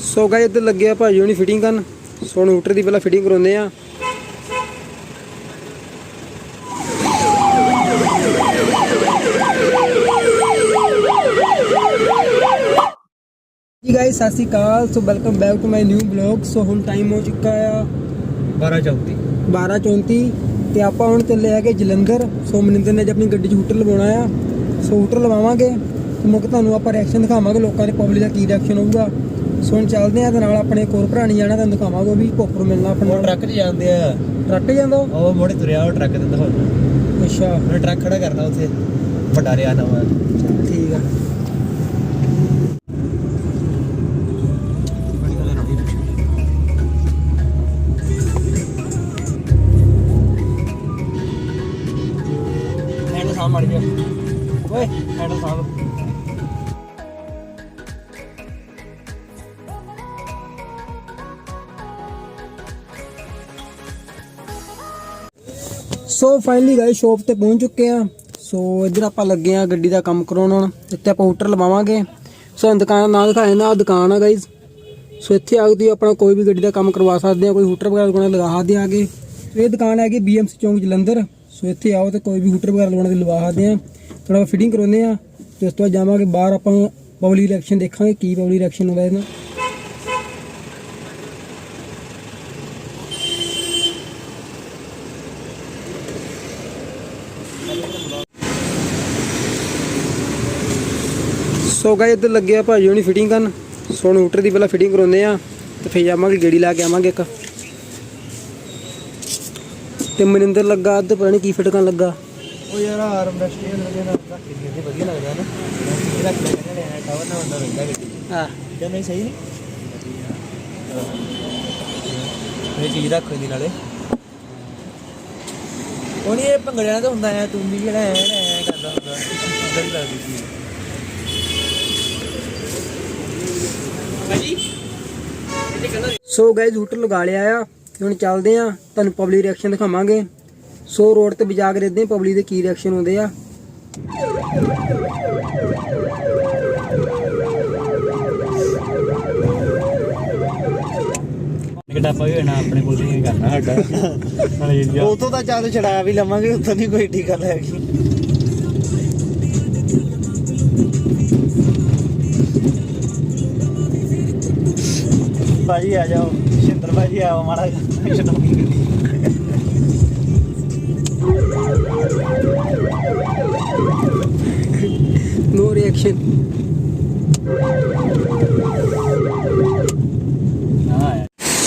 So guys ਇੱਧਰ ਲੱਗੇ ਆ ਭਾਜੀ ਹੁਣੀ ਫਿਟਿੰਗ ਕਰਨ। ਸੋ ਹੂਟਰ ਦੀ ਪਹਿਲਾਂ ਫਿਟਿੰਗ ਕਰਾਉਂਦੇ ਆ। जी guys Sat Shri Akal. So welcome back to my new blog. So ਹੁਣ ਟਾਈਮ ਹੋ ਚੁੱਕਾ ਆ 12:34 ਤੇ ਆਪਾਂ ਹੁਣ ਚੱਲੇ ਆ ਕਿ ਜਲੰਧਰ। ਸੋ ਮਨਿੰਦਰ ਨੇ ਅੱਜ ਆਪਣੀ ਗੱਡੀ 'ਚ ਹੂਟਰ ਲਵਾਉਣਾ ਆ। ਸੋ ਹੂਟਰ ਲਵਾਵਾਂਗੇ ਤੇ ਮੁੱਕ ਤੁਹਾਨੂੰ ਆਪਾਂ ਰਿਐਕਸ਼ਨ ਦਿਖਾਵਾਂਗੇ, ਲੋਕਾਂ ਦੇ ਪਬਲਿਕ ਦਾ ਕੀ ਰਿਐਕਸ਼ਨ ਹੋਊਗਾ। ਸੋ ਹੁਣ ਚੱਲਦੇ ਆ ਤੇ ਨਾਲ ਆਪਣੇ ਇੱਕ ਹੋਰ ਭਰਾ ਨਹੀਂ ਜਾਣਾ, ਤੁਹਾਨੂੰ ਦਿਖਾਵਾਂਗੇ। ਉਹ ਵੀ ਭੋਪਰ ਮਿਲਣਾ ਆਪਣਾ। ਟਰੱਕ 'ਚ ਜਾਂਦੇ ਆ। ਟਰੱਕ ਜਾਂਦਾ ਉਹ ਮੋੜੇ ਤੁਰਿਆ ਉਹ ਟਰੱਕ ਤੇ ਦਿਖਾਉਣਾ। ਅੱਛਾ ਉਹਨੇ ਟਰੱਕ ਖੜਾ ਕਰਨਾ ਉੱਥੇ ਵੱਡਾ ਰਿਆ ਨਵਾਂ। ਠੀਕ ਆ। ਮੜ ਗਿਆ ਓਏ ਹੈਂਡਲ ਸਾਹਿਬ। ਸੋ ਫਾਈਨਲੀ ਗਾਇਸ ਸ਼ੋਪ ਤੇ ਪਹੁੰਚ ਚੁੱਕੇ ਆ। ਸੋ ਇੱਧਰ ਆਪਾਂ ਲੱਗੇ ਆ ਗੱਡੀ ਦਾ ਕੰਮ ਕਰਾਉਣ। ਹੁਣ ਇੱਥੇ ਆਪਾਂ ਹੂਟਰ ਲਵਾਵਾਂਗੇ। ਸੋ ਦੁਕਾਨ ਦਾ ਨਾਂ ਦਿਖਾਇਆ ਨਾ, ਦੁਕਾਨ ਆ ਗਾਇਸ। ਸੋ ਇੱਥੇ ਆ ਕੇ ਆਪਣਾ ਕੋਈ ਵੀ ਗੱਡੀ ਦਾ ਕੰਮ ਕਰਵਾ ਸਕਦੇ ਆ, ਕੋਈ ਹੂਟਰ ਵਗੈਰਾ ਲਗਾਉਣਾ ਲਗਾ ਸਕਦੇ ਆ ਆਗੇ। ਇਹ ਦੁਕਾਨ ਹੈਗੀ BMC ਚੌਂਕ ਜਲੰਧਰ। ਸੋ ਇੱਥੇ ਆਓ ਤੇ ਕੋਈ ਵੀ ਹੂਟਰ ਵਗੈਰਾ ਲਗਾਉਣਾ ਦੀ ਲਵਾ ਸਕਦੇ ਆ। ਥੋੜਾ ਫਿਟਿੰਗ ਕਰਾਉਂਦੇ ਆ ਤੇ ਉਸ ਤੋਂ ਬਾਅਦ ਜਾਵਾਂਗੇ ਬਾਹਰ। ਆਪਾਂ ਪਬਲਿਕ ਰਿਐਕਸ਼ਨ ਦੇਖਾਂਗੇ ਕੀ ਪਬਲਿਕ ਰਿਐਕਸ਼ਨ ਹੁੰਦਾ ਇਹਨਾਂ। ਸੋ ਗਾਇਸ ਇੱਧਰ ਲੱਗੇ ਆ ਭਾਜੀ ਹੁਣੀ ਫਿਟਿੰਗ ਕਰਨ। ਸੋ ਹੂਟਰ ਦੀ ਪਹਿਲਾਂ ਫਿਟਿੰਗ ਕਰਾਉਂਦੇ ਆ ਤੇ ਫਿਰ ਜਾਵਾਂਗੇ ਗੇੜੀ ਲਾ ਕੇ ਆਵਾਂਗੇ ਇੱਕ। ਤੇ ਮਨਿੰਦਰ ਲੱਗਾ ਅੱਧ ਪਤਾ ਨਹੀਂ ਕੀ ਫਿਟ ਕਰਨ ਲੱਗਾ। ਉਹ ਯਾਰ ਆਰਮ ਰੈਸਟ ਲੱਗੇ ਨਾ ਰੱਖ ਕੇ ਵਧੀਆ ਲੱਗਦਾ ਨਾ। ਰੱਖ ਲੈ ਕਹਿੰਦੇ ਨੇ ਟਾਵਰ ਨਾ ਹੁੰਦਾ ਰਹਿੰਦਾ ਗੱਡੀ 'ਚ। ਹਾਂ ਜਾਂ ਨਹੀਂ ਸਹੀ ਨਹੀਂ ਇਹ ਚੀਜ਼ ਰੱਖੋ ਇਹਦੀ ਨਾਲੇ। ਉਹ ਨਹੀਂ ਇਹ ਭੰਗੜਿਆਂ ਦਾ ਹੁੰਦਾ ਆ। ਤੂੰ ਵੀ ਜਿਹੜਾ ਐ ਕਰਦਾ ਹੁੰਦਾ ਉਦਾਂ ਹੀ ਲੱਗਦੀ ਸੀ ਭਾਜੀ। ਸੋ ਗਾਇਸ ਹੂਟਰ ਲਗਾ ਲਿਆ ਆ। ਹੁਣ ਚੱਲਦੇ ਆ, ਤੁਹਾਨੂੰ ਪਬਲਿਕ ਰਿਐਕਸ਼ਨ ਦਿਖਾਵਾਂਗੇ। ਸੋ ਰੋਡ ਤੇ ਵਜਾ ਕੇ ਦੇਖਦੇ ਆ ਪਬਲਿਕ ਦੇ ਕੀ ਰਿਐਕਸ਼ਨ ਹੁੰਦੇ ਆ। ਕਿਤਾਬਾ ਵੀ ਹੋਣਾ ਆਪਣੇ ਕੋਲ ਹੀ ਕਰਨਾ ਸਾਡਾ। ਉਤੋਂ ਤਾਂ ਚੱਲ ਛੜਾ ਵੀ ਲਵਾਂਗੇ, ਉੱਥੋਂ ਨਹੀਂ ਕੋਈ ਏਡੀ ਗੱਲ ਹੈਗੀ। ਭਾਜੀ ਆ ਜਾਓ, ਸ਼ਿੰਦਰ ਭਾਜੀ ਆਓ ਮਾੜਾ ਨੋ ਰਿਐਕਸ਼ਨ।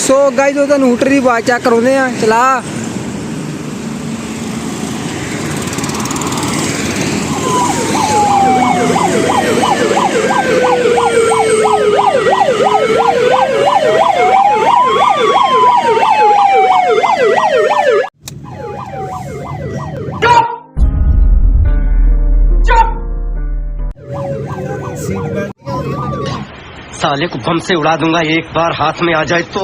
ਸੋ ਗਾਇਸ ਉਹ ਤੁਹਾਨੂੰ ਹੂਟਰ ਦੀ ਆਵਾਜ਼ ਚੈੱਕ ਕਰਾਉਂਦੇ ਆ। ਚਲਾ साले को बम से उड़ा दूंगा एक बार हाथ में आ जाए तो।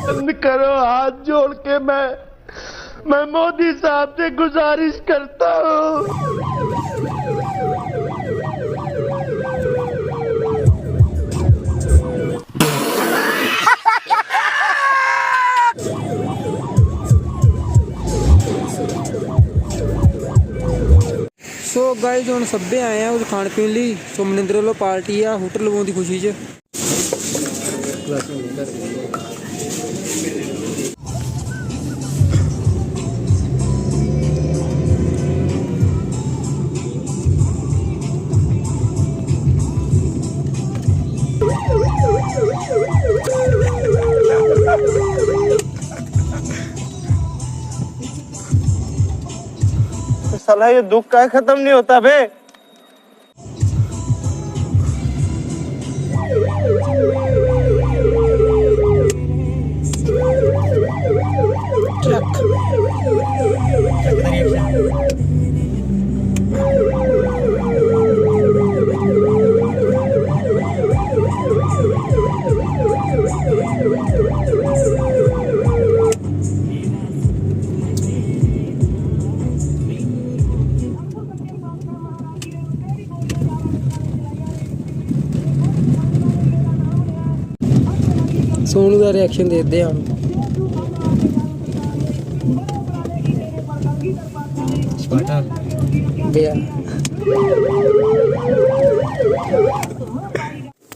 बंद करो हाथ जोड़ के मैं मोदी साहब से गुजारिश करता हूँ। ਸੋ ਗਾਇਸ ਹੁਣ ਸਭੇ ਆਏ ਆ ਉਹ ਖਾਣ ਪੀਣ ਲਈ। ਸੋ ਮਨਿੰਦਰ ਵੱਲੋਂ ਪਾਰਟੀ ਆ ਹੂਟਰ ਲਵਾਉਣ ਦੀ ਖੁਸ਼ੀ 'ਚ। साला ये दुख का खत्म नहीं होता बे। ਸੋਨੂ ਦਾ ਰਿਐਕਸ਼ਨ ਦੇਖਦੇ ਹਾਂ ਸਪਾਟਾ ਗਿਆ।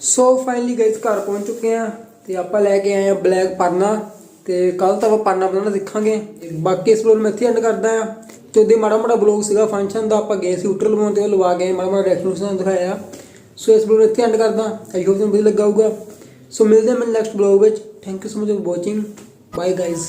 ਸੋ ਫਾਈਨਲੀ ਗਾਇਸ ਘਰ ਪਹੁੰਚ ਚੁੱਕੇ ਆ ਤੇ ਆਪਾਂ ਲੈ ਕੇ ਆਏ ਆ ਬਲੈਕ ਪਰਨਾ ਤੇ ਕੱਲ ਤਾਂ ਆਪਾਂ ਪਰਨਾ ਬਣਾਉਣਾ ਸਿੱਖਾਂਗੇ। ਬਾਕੀ ਇਸ ਵਲੋਗ ਮੈਂ ਇੱਥੇ ਐਂਡ ਕਰਦਾ ਆ। ਤੇ ਉਹਦੇ ਮਾੜਾ ਮਾੜਾ ਬਲੌਗ ਸੀਗਾ ਫੰਕਸ਼ਨ ਦਾ, ਆਪਾਂ ਗਏ ਸੀ ਹੂਟਰ ਲਵਾਉਣ ਤੇ ਉਹ ਲਵਾ ਗਏ, ਮਾੜਾ ਮਾੜਾ ਡੈਕੋਰੇਸ਼ਨ ਦਿਖਾਇਆ। ਸੋ ਇਸ ਵਲੋਗ ਇੱਥੇ ਐਂਡ ਕਰਦਾ। ਆਈ ਹੋਪ ਤੁਹਾਨੂੰ ਵਧੀਆ ਲੱਗਾ ਹੋਊਗਾ। ਸੋ ਮਿਲਦੇ ਹਾਂ ਮੈਂ ਨੈਕਸਟ ਬਲੌਗ ਵਿੱਚ। Thank you so much for watching. Bye guys.